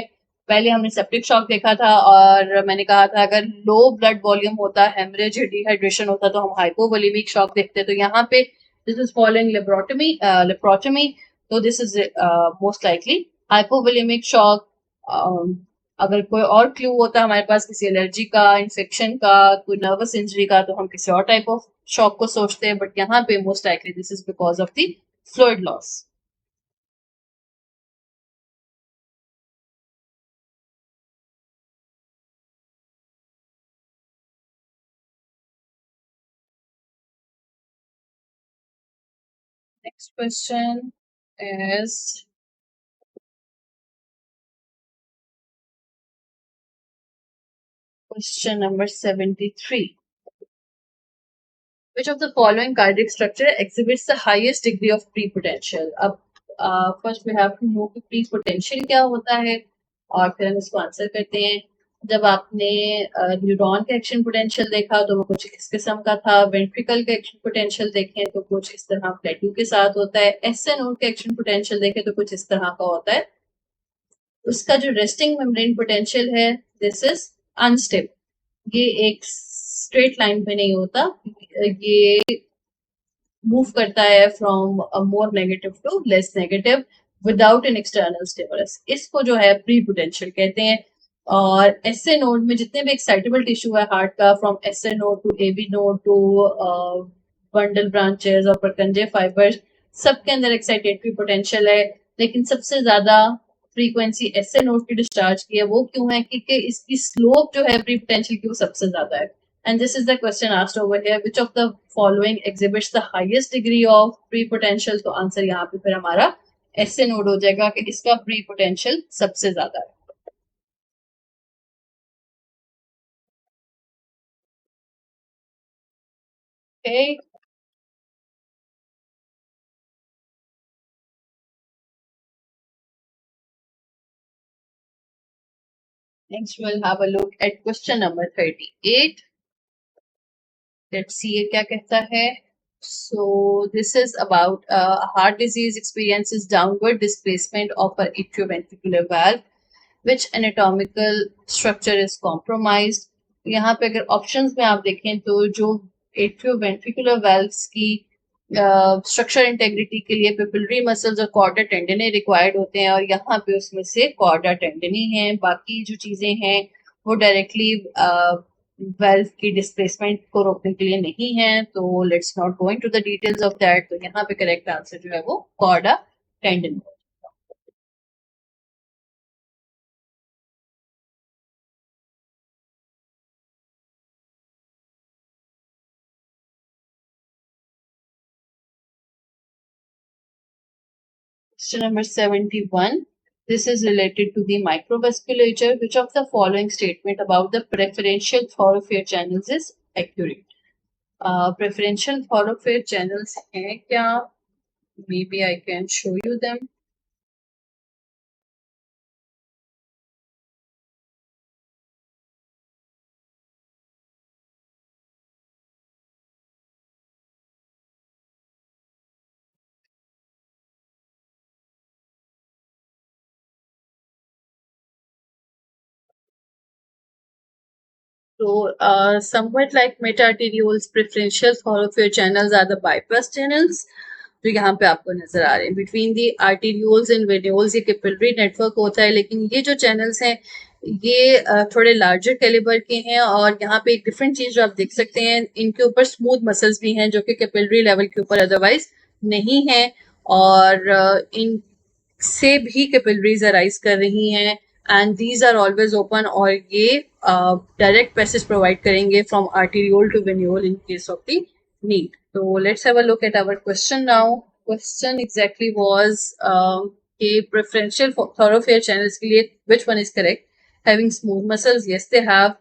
पहले हमने septic shock देखा था और मैंने कहा था अगर लो ब्लड वॉल्यूम होता, हेमरेज, डिहाइड्रेशन होता तो हम हाइपोवोलेमिक शॉक देखते. तो यहाँ पे दिस इज फॉलोइंग लेप्रोटमी. तो this is most likely hypovolaemic shock. अगर कोई और क्लू होता हमारे पास किसी एलर्जी का, इन्फेक्शन का, कोई नर्वस इंजरी का, तो हम किसी और टाइप ऑफ शॉक को सोचते हैं. बट यहाँ पे most likely this is because of the fluid loss. Next question is question number 73. Which of the following cardiac structure exhibits the highest degree of prepotential? अब first we have to know कि prepotential क्या होता है. और फिर हम इसको answer करते हैं। जब आपने न्यूरॉन का एक्शन पोटेंशियल देखा तो वो कुछ इस किस्म का था। वेंट्रिकल का एक्शन पोटेंशियल देखें तो कुछ इस तरह प्लेट्यू के साथ होता है। एसए नोड का एक्शन पोटेंशियल देखें तो कुछ इस तरह का होता है। उसका जो रेस्टिंग मेम्ब्रेन पोटेंशियल है, दिस इज अनस्टेबल। ये एक स्ट्रेट लाइन पे नहीं होता, ये मूव करता है from more negative to less negative without an external stimulus. इसको जो है प्री पोटेंशियल कहते हैं। और एसए नोड में जितने भी एक्साइटेबल टिश्यू है हार्ट का, from SA node to AV node to bundle branches और परकंजे फाइबर्स, सबके अंदर एक्साइटेटरी पोटेंशियल है। लेकिन सबसे ज्यादा फ्रीक्वेंसी एसए नोड की डिस्चार्ज की है। वो क्यों है? क्योंकि इसकी स्लोप जो है प्री पोटेंशियल की वो सबसे ज्यादा है। And this is the question asked over here. Which of the following exhibits the highest degree of pre-potential? तो आंसर यहाँ पे फिर हमारा ऐसे नोड हो जाएगा कि इसका प्री पोटेंशियल सबसे ज्यादा है। Okay. Next we'll have a look at question number 38. Let's see ये क्या कहता है. So this is about heart disease experiences downward displacement of an atrioventricular valve. Which anatomical structure is compromised? यहाँ पे अगर ऑप्शंस में आप देखें तो जो एट्रियोवेंट्रिकुलर वेल्व्स की स्ट्रक्चर इंटेग्रिटी के लिए पिपिलरी मसल्स और कॉर्डा टेंडनी रिक्वायर्ड होते हैं, और यहाँ पे उसमें से कॉर्डा टेंडनी है। बाकी जो चीजें हैं वो डायरेक्टली वेल्व की डिस्प्लेसमेंट को रोकने के लिए नहीं है। तो let's not go into the details of that. तो यहाँ पे करेक्ट आंसर जो है वो chorda tendineae. Question number 71. This is related to the microvasculature. Which of the following statement about the preferential thoroughfare channels is accurate? Preferential thoroughfare channels हैं क्या? Maybe I can show you them. So, somewhat like meta-arterioles, preferential thoroughfare channels are the bypass channels. जो यहाँ पे आपको नजर आ रहे हैं between the arterioles and venules, ये कैपिलरी नेटवर्क होता है। लेकिन ये जो चैनल्स हैं ये थोड़े लार्जर कैलिबर के हैं। और यहाँ पे एक डिफरेंट चीज जो आप देख सकते हैं, इनके ऊपर स्मूथ मसल्स भी हैं जो कि कैपिलरी लेवल के ऊपर अदरवाइज नहीं है। और इन से भी कैपिलरीज अराइज कर रही हैं and these are always open. और ये डायरेक्ट पैसेज प्रोवाइड करेंगे from arteriole to venule in case of the need. So let's have a look at our question now. Question exactly was preferential thoroughfare channels के लिए which one is correct? Having smooth muscles, yes they have.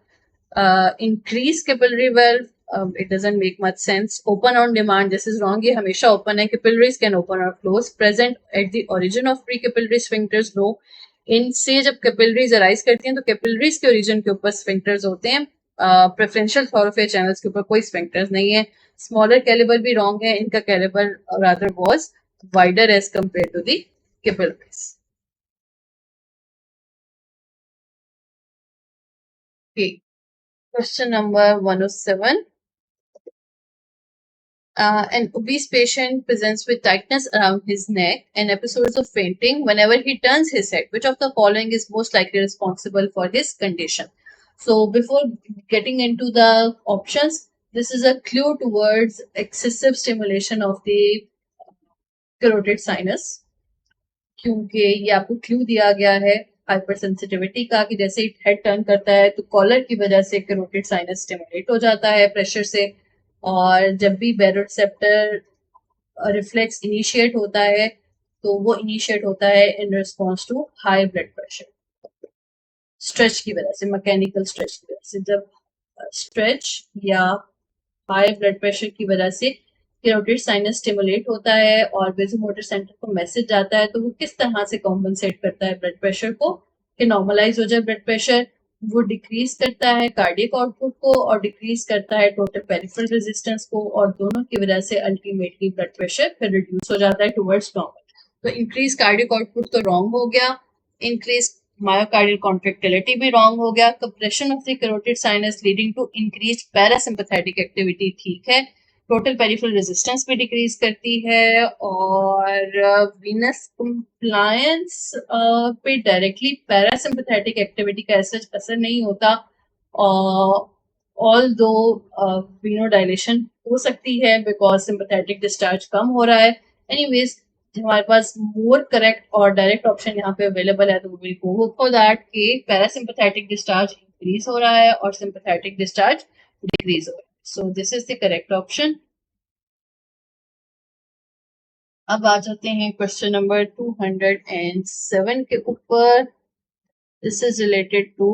Increased capillary valve, it doesn't make much sense. Open on demand, this is wrong. ये हमेशा open है. Capillaries can open or close. Present at the origin of precapillary sphincters, no. इनसे जब capillaries arise करती हैं तो capillaries के origin के ऊपर स्फिंक्टर्स होते हैं। प्रेफरेंशियल थॉरोफेयर चैनल्स के ऊपर कोई स्फिंक्टर्स नहीं है। स्मॉलर कैलिबर भी रॉन्ग है, इनका calibre rather was wider as compare to the capillaries. Okay. Question number 107. An obese patient presents with tightness around his neck and episodes of fainting whenever he turns his head. Which of the following is most likely responsible for his condition? So, before getting into the options, this is a clue towards excessive stimulation of the carotid sinus. क्योंकि ये आपको clue दिया गया है hyper sensitivity का कि जैसे ही head turn करता है तो कॉलर की वजह से कैरोटिड साइनस स्टिमुलेट हो जाता है प्रेशर से। और जब भी बैरोसेप्टर रिफ्लेक्स इनिशिएट होता है तो वो इनिशिएट होता है in response to high blood pressure, stretch की वजह से, मैकेनिकल स्ट्रेच की वजह से। जब स्ट्रेच या हाई ब्लड प्रेशर की वजह से कैरोटिड साइनस स्टिमुलेट होता है और वेसोमोटर सेंटर को मैसेज जाता है, तो वो किस तरह से कॉम्पनसेट करता है ब्लड प्रेशर को? कि नॉर्मलाइज हो जाए ब्लड प्रेशर, वो डिक्रीज करता है कार्डियक आउटपुट को और डिक्रीज करता है टोटल पेरिफेरल रेजिस्टेंस को, और दोनों की वजह से अल्टीमेटली ब्लड प्रेशर फिर रिड्यूस हो जाता है टुवर्ड्स नॉर्मल। तो इंक्रीज कार्डियक आउटपुट तो रॉन्ग हो गया, इंक्रीज मायोकार्डियल कॉन्ट्रेक्टिलिटी भी रॉन्ग हो गया, compression of the carotid sinus leading to increase parasympathetic activity ठीक है, टोटल पेरिफेरल रेजिस्टेंस भी डिक्रीज करती है, और वीनस कंप्लायंस पे डायरेक्टली पैरासिम्पैथेटिक एक्टिविटी का ऐसा असर नहीं होता, ऑल दो वीनोडाइलेशन हो सकती है बिकॉज सिंपैथेटिक डिस्चार्ज कम हो रहा है। एनीवेज हमारे पास मोर करेक्ट और डायरेक्ट ऑप्शन यहाँ पे अवेलेबल है, तो we will go for that कि पैरासिम्पैथेटिक डिस्चार्ज इंक्रीज हो रहा है और सिंपैथेटिक डिस्चार्ज डिक्रीज हो रहा है। So this is the correct option. अब आ जाते हैं क्वेश्चन नंबर 207 के ऊपर। This is related to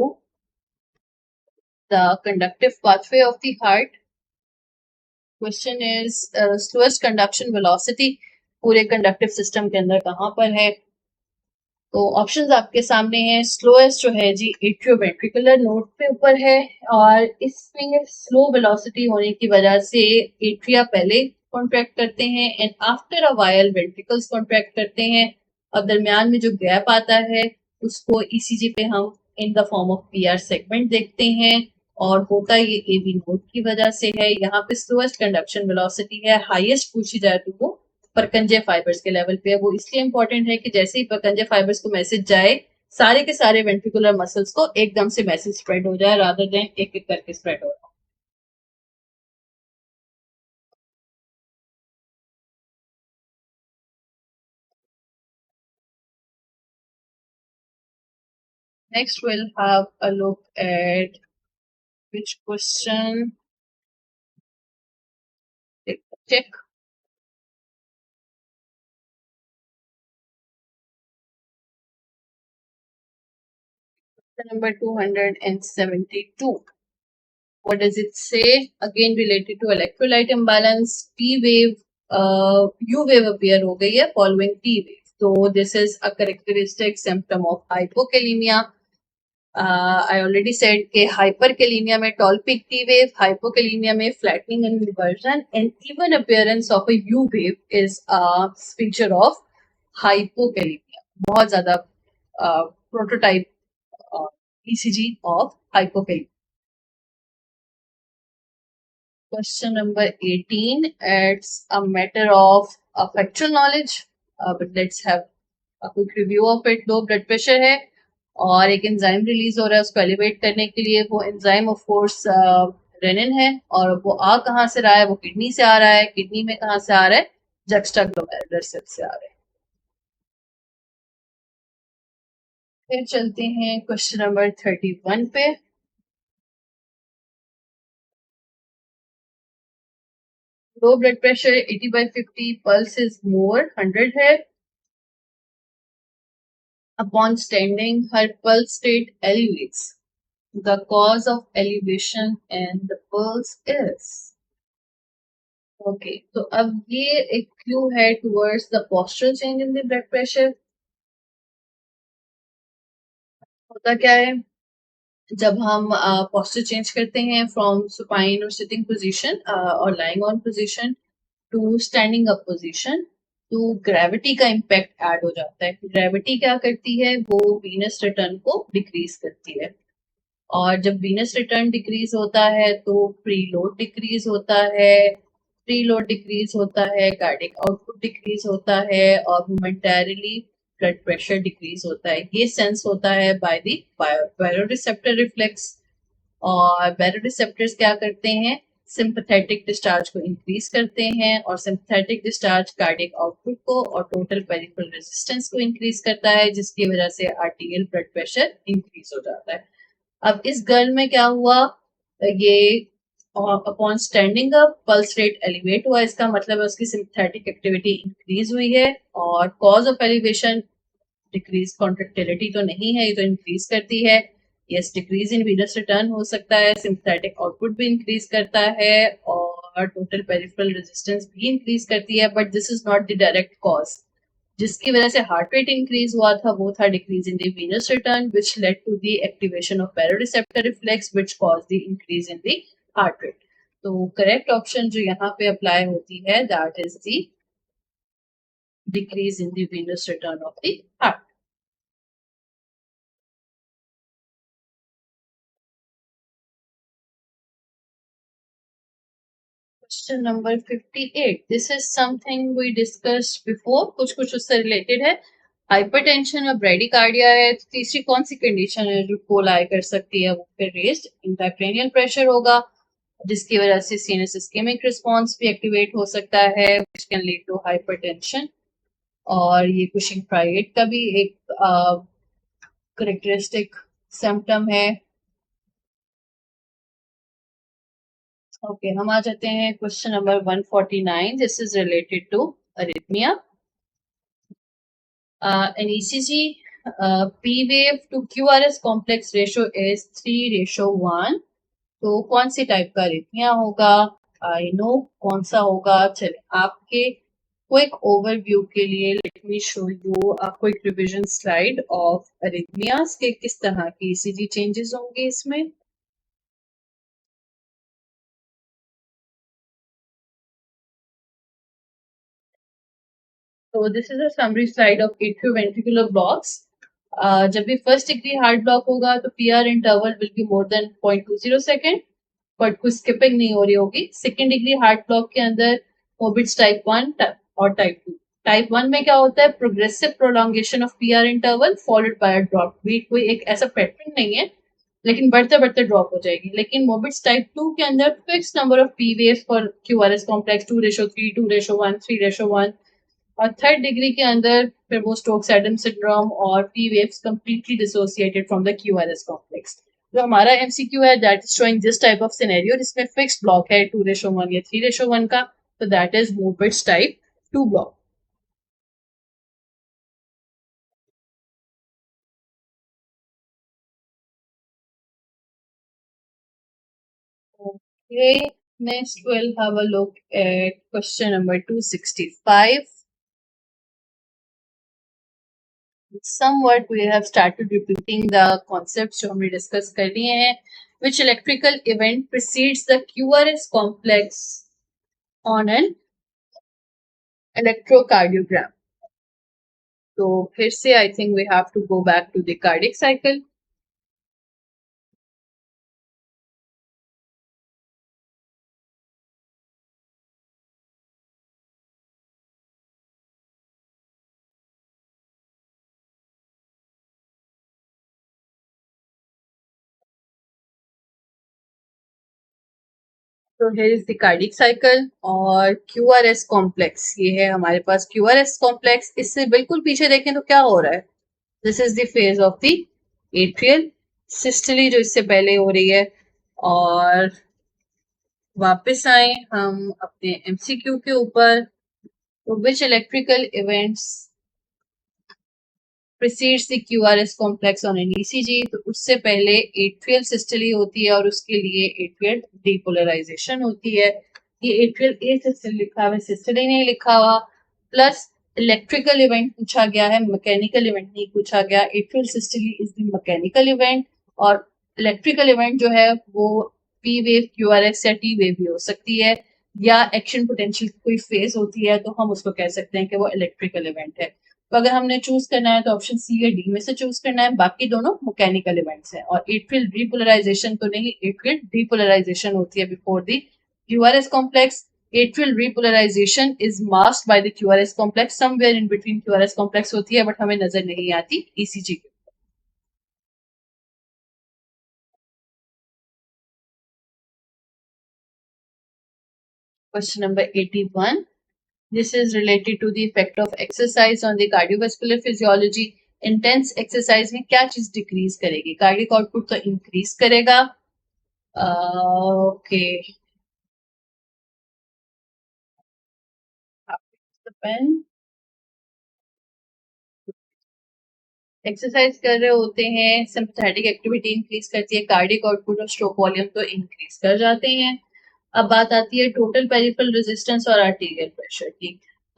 the conductive pathway of the heart. Question is slowest conduction velocity पूरे कंडक्टिव सिस्टम के अंदर कहाँ पर है? तो ऑप्शंस आपके सामने हैं। स्लोएस्ट जो है जी एट्रियोवेंट्रिकुलर नोड पे ऊपर है, और इसमें स्लो वेलोसिटी होने की वजह से एट्रिया पहले कॉन्ट्रैक्ट करते हैं and after a while ventricles contract करते हैं, और दरमियान में जो गैप आता है उसको ईसीजी पे हम in the form of PR segment देखते हैं, और होता ये एवी नोड की वजह से है। यहाँ पे स्लोएस्ट कंडक्शन वेलोसिटी है, हाईएस्ट पूछी जाए तो वो परकंजे फाइबर्स के लेवल पे है। वो इसलिए इंपॉर्टेंट है कि जैसे ही परकंजे फाइबर्स को मैसेज जाए, सारे के सारे वेंट्रिकुलर मसल्स को एकदम से मैसेज स्प्रेड हो जाए रादर देन एक एक करके स्प्रेड हो रहा। Next we'll have a look at which question. Check. Number 272. What does it say? Again related to electrolyte imbalance. T wave, U wave appear हो गई है following T wave. So this is a characteristic symptom of hypokalemia. I already said कि hyperkalemia में tall peak T wave, hypokalemia में flattening and inversion, and even appearance of a U wave is a feature of hypokalemia. बहुत ज़्यादा prototype ECG of hypokalemia. Question number 18. It's a matter of factual knowledge, but let's have a quick review of it. Low blood pressure है और एक enzyme release हो रहा है, उसको elevate करने के लिए। वो एंजाइम ऑफ कोर्स रेनिन है, और वो आ कहाँ से रहा है? वो किडनी से आ रहा है। किडनी में कहाँ से आ रहा है? जक्स्टाग्लोमेरुलर सेल से आ रहा है। फिर चलते हैं क्वेश्चन नंबर 31 पे। Low blood pressure 80/50, pulse is more 100 है। Upon standing, her pulse rate elevates. The cause of elevation and the pulse is. Okay, तो अब ये एक क्लू है towards the postural change in the blood pressure. होता क्या है जब हम posture change करते हैं from supine or sitting position और lying on position to standing up position, तो ग्रेविटी का इम्पैक्ट ऐड हो जाता है। ग्रेविटी क्या करती है? वो वीनस रिटर्न को डिक्रीज करती है, और जब वीनस रिटर्न डिक्रीज होता है तो प्रीलोड डिक्रीज होता है। प्रीलोड डिक्रीज होता है, कार्डिक आउटपुट डिक्रीज होता है, और मोमेंटरीली ब्लड प्रेशर डिक्रीज होता है। ये सेंस होता है बाय द बायोरिसेप्टर रिफ्लेक्स। और बायोरिसेप्टर्स क्या करते हैं? सिंपैथेटिक डिस्चार्ज को इंक्रीज करते हैं, और सिंपैथेटिक डिस्चार्ज कार्डिक आउटपुट को और टोटल पेरिफेरल रेजिस्टेंस को इंक्रीज करता है, जिसकी वजह से आर्टीरियल ब्लड प्रेशर इंक्रीज हो जाता है। अब इस गर्ल में क्या हुआ? ये upon standing up pulse rate elevate हुआ, इसका मतलब है उसकी सिंपैथेटिक एक्टिविटी इंक्रीज हुई है। और cause of elevation decrease contractility तो नहीं है, ये तो इंक्रीज करती है। Yes, decrease in venous return हो सकता है, सिंपैथेटिक आउटपुट भी इंक्रीज करता है, और टोटल पेरिफेरल रेजिस्टेंस भी इंक्रीज करती है, but this is not the direct cause. जिसकी वजह से हार्ट रेट इंक्रीज हुआ था वो था decrease in the venous return which led to the activation of baroreceptor reflex which cause the increase in the heart rate. तो correct option जो यहाँ पे अप्लाई होती है that is the decrease in the venous return of the heart. Question number 58. This is something we discussed before. कुछ उससे related है। Hypertension और ब्रेडिकार्डिया है। तो तीसरी कौन सी कंडीशन है जो कोलाई कर सकती है? वो फिर रेस्ड इंट्राक्रैनियल प्रेशर होगा जिसकी वजह से सीनस इस्केमिक रिस्पॉन्स भी एक्टिवेट हो सकता है which can lead to hypertension। और ये कुशिंग ट्राइएट का भी एक करेक्टरिस्टिक सिम्टम है। ओके हम आ जाते हैं question number 149। This is related to arrhythmia. an ECG P wave to QRS complex ratio is 3:1। तो कौन सी टाइप का अरिथमिया होगा? आई नो कौन सा होगा। चले आपके क्विक ओवरव्यू के लिए let me show you a quick revision slide of arrhythmias के किस तरह की ECG चेंजेस होंगे इसमें। So this is a summary slide of atrioventricular blocks। जब भी फर्स्ट डिग्री हार्ट ब्लॉक होगा तो PR interval will be more than 0.20 second but कोई स्किपिंग नहीं हो रही होगी। सेकेंड डिग्री हार्ट ब्लॉक के अंदर मोबिट्स टाइप 1 और टाइप 2। टाइप 1 में क्या होता है? Progressive prolongation of PR interval followed by a drop. भी कोई एक ऐसा पैटर्न नहीं है लेकिन बढ़ते बढ़ते ड्रॉप हो जाएगी। लेकिन मोबिट्स टाइप 2 के अंदर fix number of P waves for QRS complex 2:3, 2:1, 3:1। और थर्ड डिग्री के अंदर फिर वो स्टोक्स एडम सिंड्रोम और P waves completely dissociated from the QRS complex. जो हमारा एमसीक्यू है that is showing this type of scenario जिसमें फिक्स्ड ब्लॉक है 2:1 या 3:1 का। तो that is Mobitz type 2 block. Okay, next we'll have a look at question number 265. Somewhat we have started repeating the concepts जो हमने discuss कर लिए हैं। Which electrical event precedes the QRS complex on an electrocardiogram? तो फिर से I think we have to go back to the cardiac cycle। तो here is the cardiac cycle और QRS complex ये है हमारे पास QRS complex। इससे बिल्कुल पीछे देखें तो क्या हो रहा है? This is the phase of the atrial systole जो इससे पहले हो रही है। और वापस आए हम अपने MCQ के ऊपर। तो which electrical events precedes the QRS complex on an ECG? तो उससे पहले एट्रियल सिस्टली होती है और उसके लिए एट्रियल डीपोलराइजेशन होती है। ये एट्रियल ए सिस्टल लिखा हुआ है, सिस्टली नहीं लिखा हुआ। प्लस इलेक्ट्रिकल इवेंट पूछा गया है, मैकेनिकल इवेंट नहीं पूछा गया। Atrial systole is the mechanical event और इलेक्ट्रिकल इवेंट जो है वो पी वेव QRS या टी वेव भी हो सकती है या एक्शन पोटेंशियल कोई फेज होती है तो हम उसको कह सकते हैं कि वो इलेक्ट्रिकल इवेंट है। तो अगर हमने चूज करना है तो ऑप्शन सी या डी में से चूज करना है। बाकी दोनों मैकेनिकल इवेंट्स हैं। और एट्रियल रिपोलराइजेशन तो नहीं, एट्रियल डिपोलराइजेशन होती है before the QRS complex. Atrial repolarization is masked by the QRS complex. Somewhere in between QRS complex होती है बट हमें नजर नहीं आती ECG के। Question number 81. This is related to the effect of exercise on the cardiovascular physiology। Intense exercise में क्या चीज डिक्रीज करेगी? कार्डियक आउटपुट तो इंक्रीज करेगा। ओके पेन एक्सरसाइज कर रहे होते हैं, सिंपैथेटिक एक्टिविटी इंक्रीज करती है, कार्डियक आउटपुट और स्ट्रोक वॉल्यूम तो इंक्रीज कर जाते हैं। अब बात आती है टोटल पेरिफेरल रेजिस्टेंस और आर्टीरियल प्रेशर की।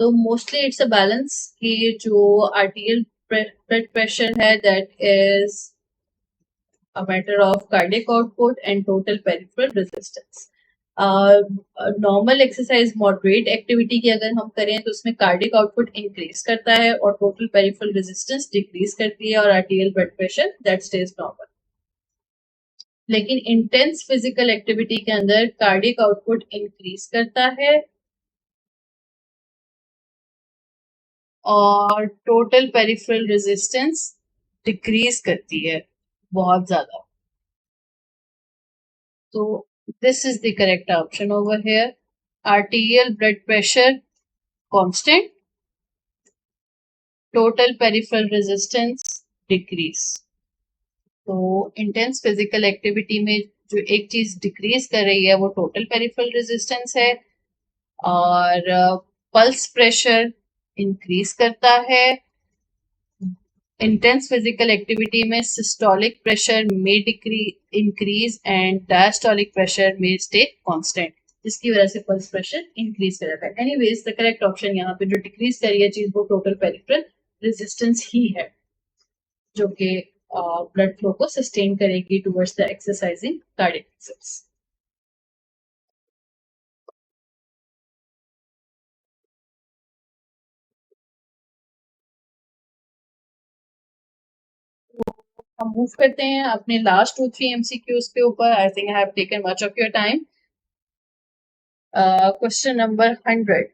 तो मोस्टली इट्स अ बैलेंस कि जो आर्टियल ब्लड प्रेशर है that is a matter of cardiac output and total peripheral resistance. Normal exercise moderate activity की अगर हम करें तो उसमें कार्डिक आउटपुट इंक्रीज करता है और टोटल पेरिफेरल रेजिस्टेंस डिक्रीज करती है और आर्टियल blood pressure that stage normal. लेकिन इंटेंस फिजिकल एक्टिविटी के अंदर कार्डिक आउटपुट इंक्रीज करता है और टोटल पेरिफेरल रेजिस्टेंस डिक्रीज करती है बहुत ज्यादा. So this is the correct option over here. Arterial blood pressure constant, total peripheral resistance decrease. तो intense physical activity में जो एक चीज डिक्रीज कर रही है वो टोटल पेरिफेरल रेजिस्टेंस है और पल्स प्रेशर इंक्रीज करता है. इंटेंस फिजिकल एक्टिविटी में सिस्टोलिक प्रेशर में इंक्रीज एंड डायस्टोलिक प्रेशर में स्टे कांस्टेंट, जिसकी वजह से पल्स प्रेशर इंक्रीज कर जाता है. एनीवेज द करेक्ट ऑप्शन यहाँ पे जो डिक्रीज कर रही है चीज वो टोटल पेरिफेरल रेजिस्टेंस ही है जो कि ब्लड फ्लो को सस्टेन करेगी towards the exercising cardiac muscles. हम मूव करते हैं अपने लास्ट 2-3 एमसीक्यूज के ऊपर. I think I have taken much of your time. Question number 100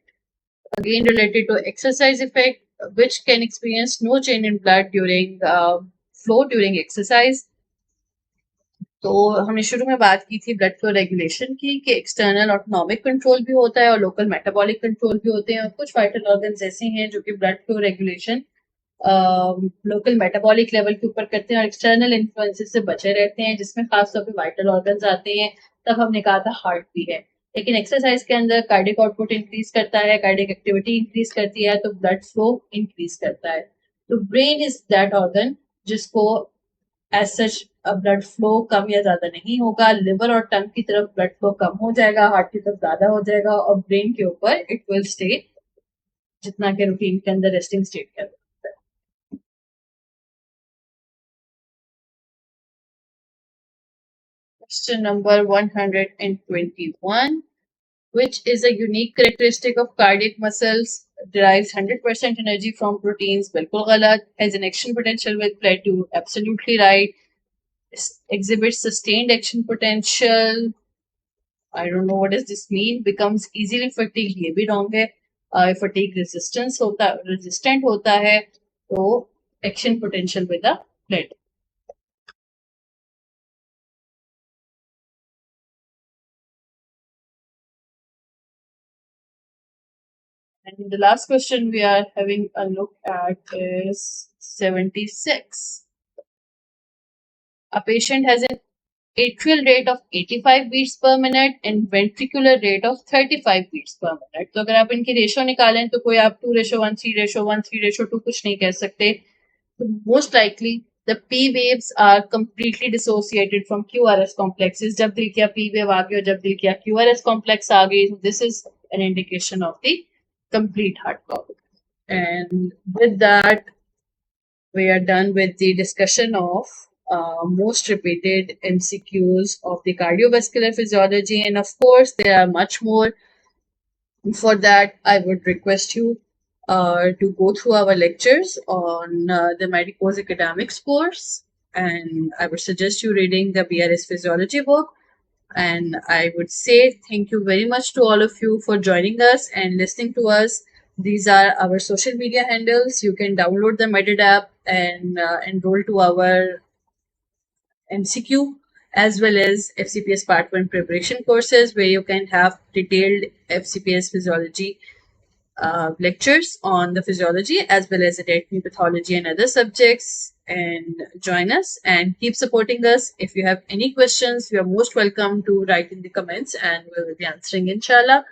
again related to exercise effect, which can experience no change in blood during flow during exercise. तो हमने शुरू में बात की थी ब्लड फ्लो रेगुलेशन की कि एक्सटर्नल ऑटोनॉमिक कंट्रोल भी होता है और लोकल मेटाबॉलिक कंट्रोल भी होते हैं और कुछ वाइटल ऑर्गन्स ऐसे हैं जो कि blood flow regulation local metabolic level के ऊपर करते हैं और एक्सटर्नल इन्फ्लुएंसेस से बचे रहते हैं, जिसमें खासतौर पे वाइटल ऑर्गन्स आते हैं. तब हमने कहा था हार्ट भी है. लेकिन एक्सरसाइज के अंदर कार्डियक आउटपुट इंक्रीज करता है, कार्डियक एक्टिविटी इंक्रीज करती है तो ब्लड फ्लो इंक्रीज करता है. तो ब्रेन इज दैट ऑर्गन जिसको एज सच ब्लड फ्लो कम या ज्यादा नहीं होगा. लिवर और टंग की तरफ ब्लड फ्लो कम हो जाएगा, हार्ट की तरफ ज्यादा हो जाएगा और ब्रेन के ऊपर इट विल स्टे जितना के रूटीन के अंदर रेस्टिंग स्टेट के अंदर. Question number 121. Which is a unique characteristic of cardiac muscles, derives 100% energy from proteins, बिल्कुल गलत. Has an action potential with plateau, absolutely right. Exhibits sustained action potential, I don't know what does this mean. Becomes easily fatigued, ये भी wrong है. Fatigue resistant होता है तो action potential with a plateau. And the last question we are having a look at is 76. A patient has an atrial rate of 85 beats per minute and ventricular rate of 35 beats per minute. तो अगर आप इनकी ratio निकालें तो कोई आप 2:1, 3:1, 3:2 कुछ नहीं कह सकते. तो most likely the P waves are completely dissociated from QRS complexes. जब दिल किया P wave आ गई और जब दिल किया QRS complex आ गई, this is an indication of the complete heart problem. And with that, we are done with the discussion of most repeated MCQs of the cardiovascular physiology. And of course, there are much more. For that, I would request you to go through our lectures on the Medicos Academics course. And I would suggest you reading the BRS Physiology book. And I would say thank you very much to all of you for joining us and listening to us. These are our social media handles. You can download the Medit app and enroll to our MCQ as well as FCPS Part 1 preparation courses where you can have detailed FCPS physiology lectures on the physiology as well as anatomy, pathology and other subjects. And join us and keep supporting us. If you have any questions, you are most welcome to write in the comments and we will be answering inshallah.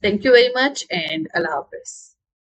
Thank you very much and Allah Hafiz.